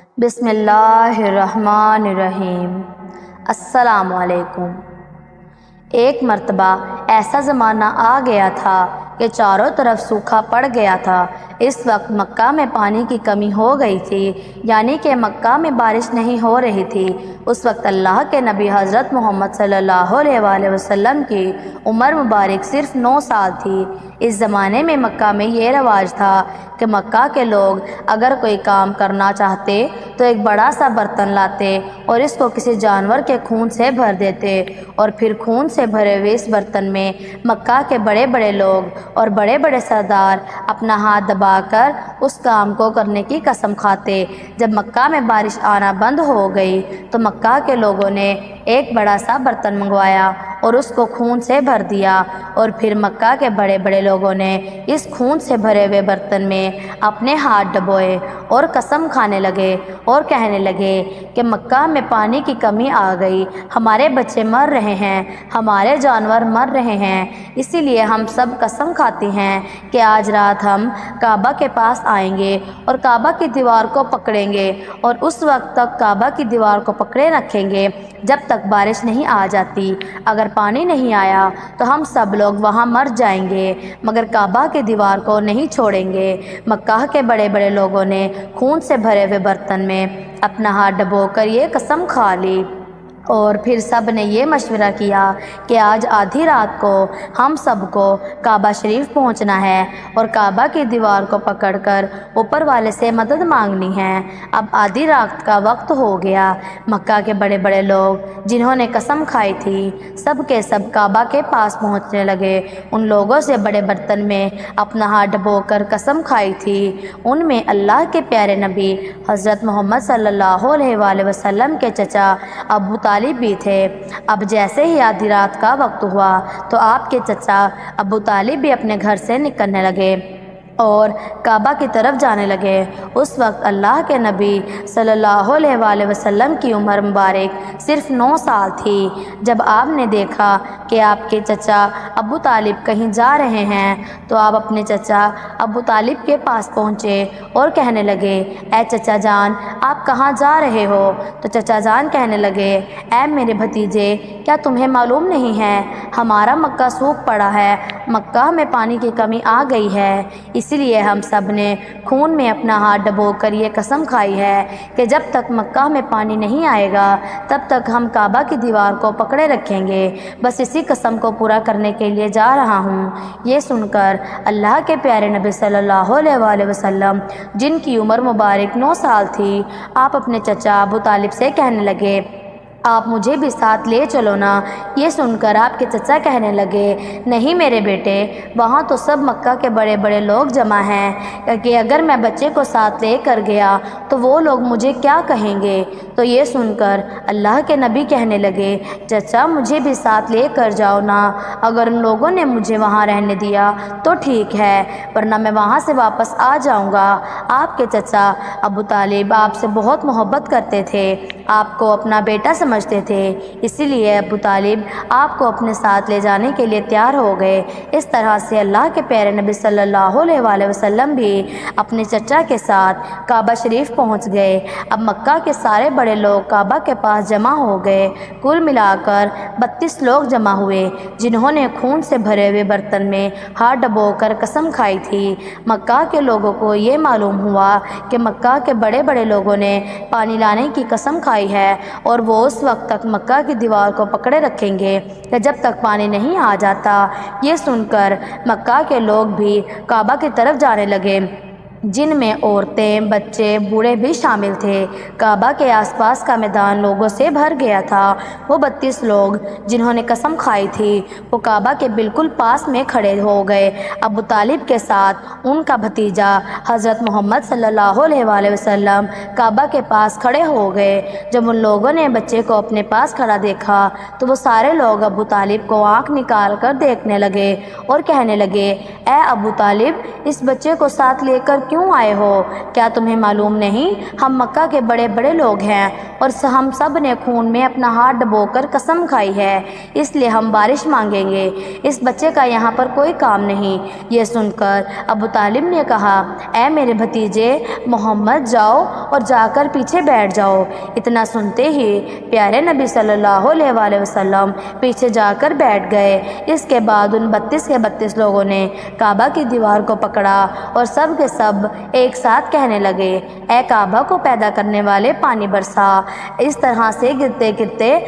بسم اللہ الرحمن الرحیم۔ السلام علیکم۔ ایک مرتبہ ایسا زمانہ آ گیا تھا کہ چاروں طرف سوکھا پڑ گیا تھا۔ اس وقت مکہ میں پانی کی کمی ہو گئی تھی، یعنی کہ مکہ میں بارش نہیں ہو رہی تھی۔ اس وقت اللہ کے نبی حضرت محمد صلی اللہ علیہ وآلہ وسلم کی عمر مبارک صرف 9 سال تھی۔ اس زمانے میں مکہ میں یہ رواج تھا کہ مکہ کے لوگ اگر کوئی کام کرنا چاہتے تو ایک بڑا سا برتن لاتے اور اس کو کسی جانور کے خون سے بھر دیتے، اور پھر خون سے بھرے ہوئے اس برتن میں مکہ کے بڑے بڑے لوگ اور بڑے بڑے سردار اپنا ہاتھ دبا کر اس کام کو کرنے کی قسم کھاتے۔ جب مکہ میں بارش آنا بند ہو گئی تو مکہ کے لوگوں نے ایک بڑا سا برتن منگوایا اور اس کو خون سے بھر دیا، اور پھر مکہ کے بڑے بڑے لوگوں نے اس خون سے بھرے ہوئے برتن میں اپنے ہاتھ ڈبوئے اور قسم کھانے لگے اور کہنے لگے کہ مکہ میں پانی کی کمی آ گئی، ہمارے بچے مر رہے ہیں، ہمارے جانور مر رہے ہیں، اسی لیے ہم سب قسم کھاتے ہیں کہ آج رات ہم کعبہ کے پاس آئیں گے اور کعبہ کی دیوار کو پکڑیں گے، اور اس وقت تک کعبہ کی دیوار کو پکڑے رکھیں گے جب تک بارش نہیں آ جاتی۔ اگر پانی نہیں آیا تو ہم سب لوگ وہاں مر جائیں گے، مگر کعبہ کی دیوار کو نہیں چھوڑیں گے۔ مکہ کے بڑے بڑے لوگوں نے خون سے بھرے ہوئے برتن میں اپنا ہاتھ ڈبو کر یہ قسم کھا لی، اور پھر سب نے یہ مشورہ کیا کہ آج آدھی رات کو ہم سب کو کعبہ شریف پہنچنا ہے اور کعبہ کی دیوار کو پکڑ کر اوپر والے سے مدد مانگنی ہے۔ اب آدھی رات کا وقت ہو گیا۔ مکہ کے بڑے بڑے لوگ جنہوں نے قسم کھائی تھی سب کے سب کعبہ کے پاس پہنچنے لگے۔ ان لوگوں سے بڑے برتن میں اپنا ہاتھ ڈبو کر قسم کھائی تھی، ان میں اللہ کے پیارے نبی حضرت محمد صلی اللہ علیہ وآلہ وسلم کے چچا ابو طالب بھی تھے۔ اب جیسے ہی آدھی رات کا وقت ہوا تو آپ کے چچا ابو طالب بھی اپنے گھر سے نکلنے لگے اور کعبہ کی طرف جانے لگے۔ اس وقت اللہ کے نبی صلی اللہ علیہ وآلہ وسلم کی عمر مبارک صرف 9 سال تھی۔ جب آپ نے دیکھا کہ آپ کے چچا ابو طالب کہیں جا رہے ہیں تو آپ اپنے چچا ابو طالب کے پاس پہنچے اور کہنے لگے، اے چچا جان، آپ کہاں جا رہے ہو؟ تو چچا جان کہنے لگے، اے میرے بھتیجے، کیا تمہیں معلوم نہیں ہے ہمارا مکہ سوکھ پڑا ہے، مکہ میں پانی کی کمی آ گئی ہے، اسی لیے ہم سب نے خون میں اپنا ہاتھ ڈبو کر یہ قسم کھائی ہے کہ جب تک مکہ میں پانی نہیں آئے گا تب تک ہم کعبہ کی دیوار کو پکڑے رکھیں گے، بس اسی قسم کو پورا کرنے کے لیے جا رہا ہوں۔ یہ سن کر اللہ کے پیارے نبی صلی اللہ علیہ وآلہ وسلم جن کی عمر مبارک 9 سال تھی، آپ اپنے چچا ابو طالب سے کہنے لگے، آپ مجھے بھی ساتھ لے چلو نا۔ یہ سن کر آپ کے چچا کہنے لگے، نہیں میرے بیٹے، وہاں تو سب مکہ کے بڑے بڑے لوگ جمع ہیں کہ اگر میں بچے کو ساتھ لے کر گیا تو وہ لوگ مجھے کیا کہیں گے؟ تو یہ سن کر اللہ کے نبی کہنے لگے، چچا مجھے بھی ساتھ لے کر جاؤ نا، اگر ان لوگوں نے مجھے وہاں رہنے دیا تو ٹھیک ہے، ورنہ میں وہاں سے واپس آ جاؤں گا۔ آپ کے چچا ابو طالب آپ سے بہت محبت کرتے تھے، آپ کو اپنا بیٹا سمجھتے تھے، اسی لیے ابو طالب آپ کو اپنے ساتھ لے جانے کے لیے تیار ہو گئے۔ اس طرح سے اللہ کے پیارے نبی صلی اللہ علیہ وآلہ وسلم بھی اپنے چچا کے ساتھ کعبہ شریف پہنچ گئے۔ اب مکہ کے سارے بڑے لوگ کعبہ کے پاس جمع ہو گئے۔ کل ملا کر 32 لوگ جمع ہوئے جنہوں نے خون سے بھرے ہوئے برتن میں ہاتھ ڈبو کر قسم کھائی تھی۔ مکہ کے لوگوں کو یہ معلوم ہوا کہ مکہ کے بڑے بڑے لوگوں نے پانی لانے کی قسم کھائی ہے اور وہ اس وقت تک مکہ کی دیوار کو پکڑے رکھیں گے کہ جب تک پانی نہیں آ جاتا۔ یہ سن کر مکہ کے لوگ بھی کعبہ کی طرف جانے لگے، جن میں عورتیں، بچے، بوڑھے بھی شامل تھے۔ کعبہ کے آس پاس کا میدان لوگوں سے بھر گیا تھا۔ وہ 32 لوگ جنہوں نے قسم کھائی تھی وہ کعبہ کے بالکل پاس میں کھڑے ہو گئے۔ ابو طالب کے ساتھ ان کا بھتیجا حضرت محمد صلی اللہ علیہ وآلہ وسلم کعبہ کے پاس کھڑے ہو گئے۔ جب ان لوگوں نے بچے کو اپنے پاس کھڑا دیکھا تو وہ سارے لوگ ابو طالب کو آنکھ نکال کر دیکھنے لگے اور کہنے لگے، اے ابو طالب، اس بچے کو ساتھ لے کر کیوں آئے ہو؟ کیا تمہیں معلوم نہیں ہم مکہ کے بڑے بڑے لوگ ہیں اور ہم سب نے خون میں اپنا ہاتھ ڈبو کر قسم کھائی ہے، اس لیے ہم بارش مانگیں گے، اس بچے کا یہاں پر کوئی کام نہیں۔ یہ سن کر ابو طالب نے کہا، اے میرے بھتیجے محمد، جاؤ اور جا کر پیچھے بیٹھ جاؤ۔ اتنا سنتے ہی پیارے نبی صلی اللہ علیہ وآلہ وسلم پیچھے جا کر بیٹھ گئے۔ اس کے بعد ان 32 کے 32 لوگوں نے کعبہ کی دیوار کو پکڑا اور سب کے سب ایک ساتھ کہنے لگے، اے کعبہ کو پیدا کرنے والے، پانی برسا۔ اس طرح سے گرتے گرتے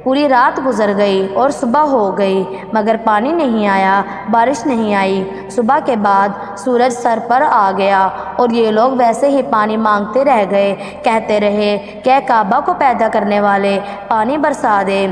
پوری رات گزر گئی اور صبح ہو گئی مگر پانی نہیں آیا، بارش نہیں آئی۔ صبح کے بعد سورج سر پر آ گیا اور یہ لوگ ویسے ہی پانی مانگتے رہ گئے، کہتے رہے کہ اے کعبہ کو پیدا کرنے والے، پانی برسا دے،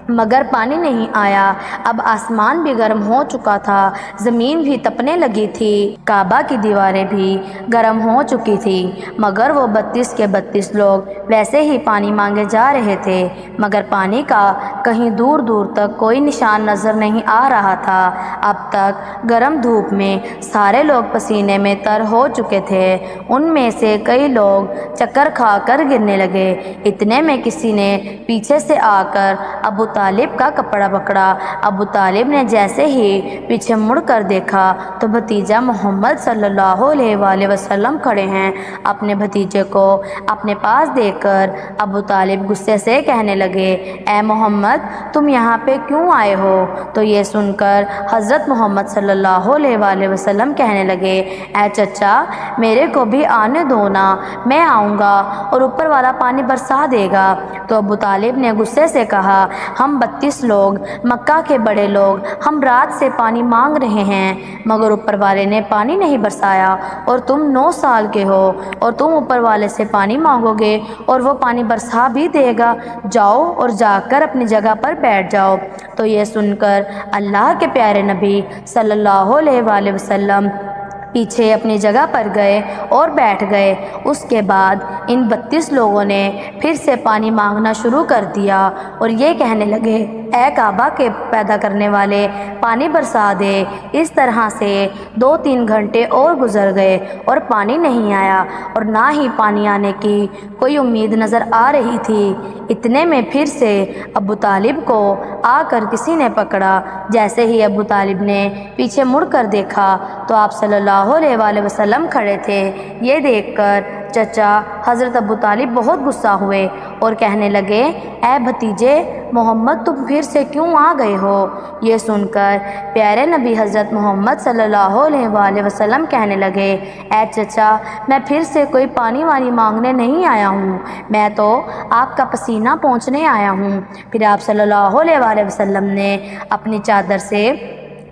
مگر پانی نہیں آیا۔ اب آسمان بھی گرم ہو چکا تھا، زمین بھی تپنے لگی تھی، کعبہ کی دیواریں بھی گرم ہو چکی تھی، مگر وہ 32 کے 32 لوگ ویسے ہی پانی مانگے جا رہے تھے، مگر پانی کا کہیں دور دور تک کوئی نشان نظر نہیں آ رہا تھا۔ اب تک گرم دھوپ میں سارے لوگ پسینے میں تر ہو چکے تھے، ان میں سے کئی لوگ چکر کھا کر گرنے لگے۔ اتنے میں کسی نے پیچھے سے آ کر ابو طالب کا کپڑا پکڑا۔ ابو طالب نے جیسے ہی پیچھے مڑ کر دیکھا تو بھتیجا محمد صلی اللہ علیہ وآلہ وسلم کھڑے ہیں۔ اپنے بھتیجے کو اپنے پاس دیکھ کر ابو طالب غصے سے کہنے لگے، اے محمد، تم یہاں پہ کیوں آئے ہو؟ تو یہ سن کر حضرت محمد صلی اللہ علیہ وآلہ وسلم کہنے لگے، اے چچا، میرے کو بھی آنے دو نا، میں آؤں گا اور اوپر والا پانی برسا دے گا۔ تو ابو طالب نے غصے سے کہا، ہم 32 لوگ، مکہ کے بڑے لوگ، ہم رات سے پانی مانگ رہے ہیں مگر اوپر والے نے پانی نہیں برسایا، اور تم 9 سال کے ہو اور تم اوپر والے سے پانی مانگو گے اور وہ پانی برسا بھی دے گا؟ جاؤ اور جا کر اپنی جگہ پر بیٹھ جاؤ۔ تو یہ سن کر اللہ کے پیارے نبی صلی اللہ علیہ وآلہ وسلم پیچھے اپنی جگہ پر گئے اور بیٹھ گئے۔ اس کے بعد ان 32 لوگوں نے پھر سے پانی مانگنا شروع کر دیا اور یہ کہنے لگے، اے کعبہ کے پیدا کرنے والے، پانی برسا دے۔ اس طرح سے 2-3 گھنٹے اور گزر گئے اور پانی نہیں آیا اور نہ ہی پانی آنے کی کوئی امید نظر آ رہی تھی۔ اتنے میں پھر سے ابو طالب کو آ کر کسی نے پکڑا۔ جیسے ہی ابو طالب نے پیچھے مڑ کر دیکھا تو آپ صلی اللہ علیہ وآلہ وسلم کھڑے تھے۔ یہ دیکھ کر چچا حضرت ابو طالب بہت غصہ ہوئے اور کہنے لگے، اے بھتیجے محمد، تم پھر سے کیوں آ گئے ہو؟ یہ سن کر پیارے نبی حضرت محمد صلی اللہ علیہ وآلہ وسلم کہنے لگے، اے چچا، میں پھر سے کوئی پانی وانی مانگنے نہیں آیا ہوں، میں تو آپ کا پسینہ پوچھنے آیا ہوں۔ پھر آپ صلی اللہ علیہ وآلہ وسلم نے اپنی چادر سے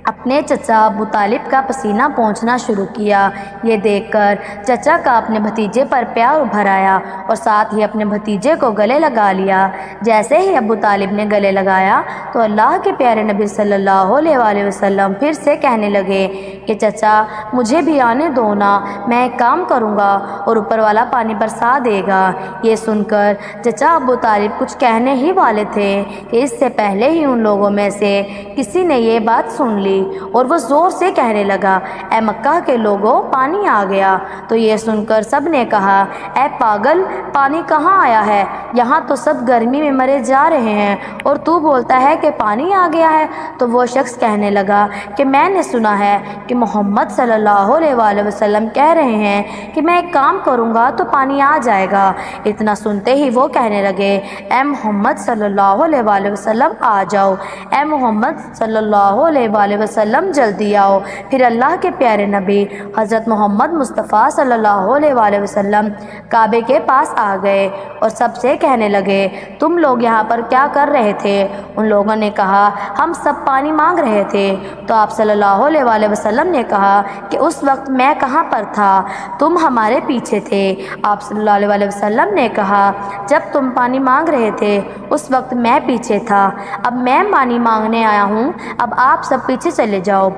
اپنے چچا ابو طالب کا پسینہ پوچھنا شروع کیا۔ یہ دیکھ کر چچا کا اپنے بھتیجے پر پیار ابھر آیا اور ساتھ ہی اپنے بھتیجے کو گلے لگا لیا۔ جیسے ہی ابو طالب نے گلے لگایا تو اللہ کے پیارے نبی صلی اللہ علیہ وآلہ وسلم پھر سے کہنے لگے کہ چچا، مجھے بھی آنے دو نا، میں ایک کام کروں گا اور اوپر والا پانی برسا دے گا۔ یہ سن کر چچا ابو طالب کچھ کہنے ہی والے تھے کہ اس سے پہلے ہی ان لوگوں میں سے کسی نے یہ بات سن لی اور وہ زور سے کہنے لگا، اے مکہ کے لوگوں، پانی آ گیا۔ تو یہ سن کر سب نے کہا، اے پاگل، پانی کہاں آیا ہے؟ یہاں تو سب گرمی میں مرے جا رہے ہیں اور تو بولتا ہے کہ پانی آ گیا ہے۔ تو وہ شخص کہنے لگا کہ میں نے سنا ہے کہ محمد صلی اللہ علیہ وآلہ وسلم کہہ رہے ہیں کہ میں ایک کام کروں گا تو پانی آ جائے گا۔ اتنا سنتے ہی وہ کہنے لگے، اے محمد صلی اللہ علیہ وآلہ وسلم آ جاؤ، اے محمد صلی اللہ علیہ وآلہ وسلم جلدی آؤ۔ پھر اللہ کے پیارے نبی حضرت محمد مصطفیٰ صلی اللہ علیہ وآلہ وسلم کعبے کے پاس آ گئے اور سب سے کہنے لگے، تم لوگ یہاں پر کیا کر رہے تھے؟ ان لوگوں نے کہا، ہم سب پانی مانگ رہے تھے۔ تو آپ صلی اللہ علیہ وآلہ وسلم نے کہا کہ اس وقت میں کہاں پر تھا؟ تم ہمارے پیچھے تھے۔ آپ صلی اللہ علیہ وآلہ وسلم نے کہا، جب تم پانی مانگ رہے تھے اس وقت میں پیچھے تھا، اب میں پانی مانگنے آیا ہوں، اب آپ سب پیچھے چلے جاؤ۔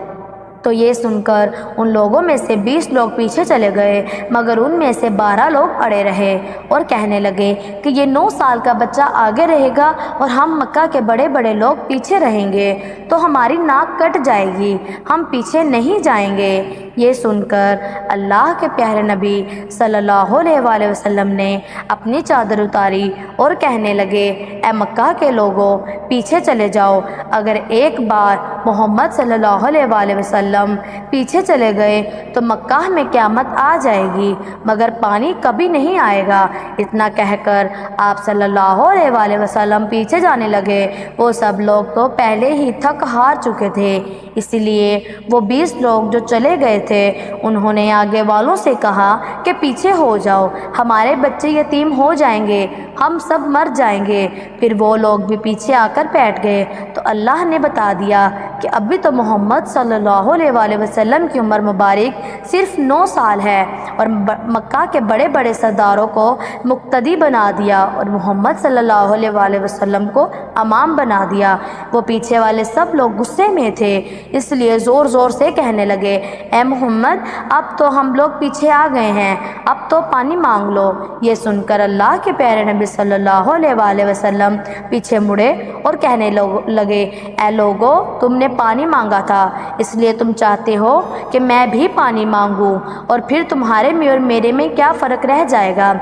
تو یہ سن کر ان لوگوں میں سے 20 لوگ پیچھے چلے گئے، مگر ان میں سے 12 لوگ اڑے رہے اور کہنے لگے کہ یہ 9 سال کا بچہ آگے رہے گا اور ہم مکہ کے بڑے بڑے لوگ پیچھے رہیں گے تو ہماری ناک کٹ جائے گی، ہم پیچھے نہیں جائیں گے۔ یہ سن کر اللہ کے پیارے نبی صلی اللہ علیہ وآلہ وسلم نے اپنی چادر اتاری اور کہنے لگے، اے مکہ کے لوگوں، پیچھے چلے جاؤ۔ اگر ایک بار محمد صلی اللہ علیہ وآلہ وسلم پیچھے چلے گئے تو مکہ میں قیامت آ جائے گی، مگر پانی کبھی نہیں آئے گا۔ اتنا کہہ کر آپ صلی اللہ علیہ وآلہ وسلم پیچھے جانے لگے۔ وہ سب لوگ تو پہلے ہی تھک ہار چکے تھے، اس لیے وہ 20 لوگ جو چلے گئے تھے انہوں نے آگے والوں سے کہا کہ پیچھے ہو جاؤ، ہمارے بچے یتیم ہو جائیں گے، ہم سب مر جائیں گے۔ پھر وہ لوگ بھی پیچھے آ کر بیٹھ گئے تو اللہ نے بتا دیا کہ ابھی تو محمد صلی اللہ علیہ وآلہ وسلم کی عمر مبارک صرف 9 سال ہے، اور مکہ کے بڑے بڑے سرداروں کو مقتدی بنا دیا اور محمد صلی اللہ علیہ وآلہ وسلم کو امام بنا دیا۔ وہ پیچھے والے سب لوگ غصے میں تھے، اس لیے زور زور سے کہنے لگے، اے محمد، اب تو ہم لوگ پیچھے آ گئے ہیں، اب تو پانی مانگ لو۔ یہ سن کر اللہ کے پیارے نبی صلی اللہ علیہ وآلہ وسلم پیچھے مڑے اور کہنے لگے، اے لوگو، تم نے پانی مانگا تھا، اس لیے تم چاہتے ہو کہ میں بھی پانی مانگوں، اور پھر تمہارے میں اور میرے میں کیا فرق رہ جائے گا؟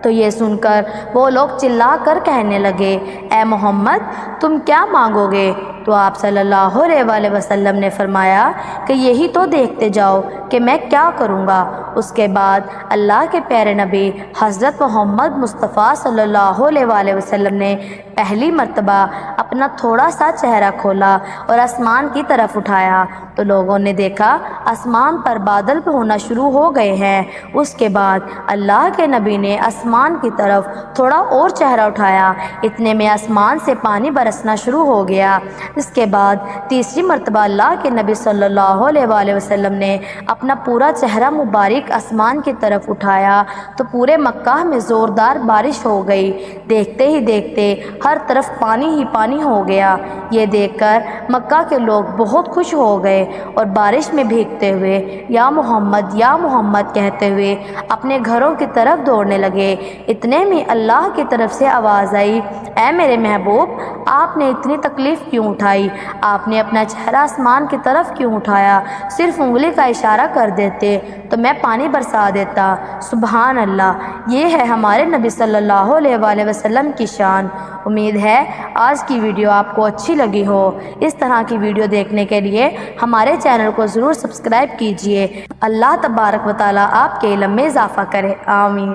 تو یہ سن کر وہ لوگ چلا کر کہنے لگے، اے محمد، تم کیا مانگو گے؟ تو آپ صلی اللہ علیہ وآلہ وسلم نے فرمایا کہ یہی تو دیکھتے جاؤ کہ میں کیا کروں گا۔ اس کے بعد اللہ کے پیارے نبی حضرت محمد مصطفیٰ صلی اللہ علیہ وآلہ وسلم نے پہلی مرتبہ اپنا تھوڑا سا چہرہ کھولا اور آسمان کی طرف اٹھایا تو لوگوں نے دیکھا آسمان پر بادل ہونا شروع ہو گئے ہیں۔ اس کے بعد اللہ کے نبی نے آسمان کی طرف تھوڑا اور چہرہ اٹھایا، اتنے میں آسمان سے پانی برسنا شروع ہو گیا۔ اس کے بعد تیسری مرتبہ اللہ کے نبی صلی اللہ علیہ وآلہ وسلم نے اپنا پورا چہرہ مبارک آسمان کی طرف اٹھایا تو پورے مکہ میں زوردار بارش ہو گئی، دیکھتے ہی دیکھتے ہر طرف پانی ہی پانی ہو گیا۔ یہ دیکھ کر مکہ کے لوگ بہت خوش ہو گئے اور بارش میں بھیگتے ہوئے یا محمد کہتے ہوئے اپنے گھروں کی طرف دوڑنے لگے۔ اتنے میں اللہ کی طرف سے آواز آئی، اے میرے محبوب، آپ نے اتنی تکلیف کیوں اٹھائی؟ آپ نے اپنا چہرہ آسمان کی طرف کیوں اٹھایا؟ صرف انگلی کا اشارہ کر دیتے تو میں پانی برسا دیتا۔ سبحان اللہ، یہ ہے ہمارے نبی صلی اللہ علیہ وآلہ وسلم کی شان۔ امید ہے آج کی ویڈیو آپ کو اچھی لگی ہو۔ اس طرح کی ویڈیو دیکھنے کے لیے ہمارے چینل کو ضرور سبسکرائب کیجیے۔ اللہ تبارک و تعالیٰ آپ کے علم میں اضافہ کرے، آمین۔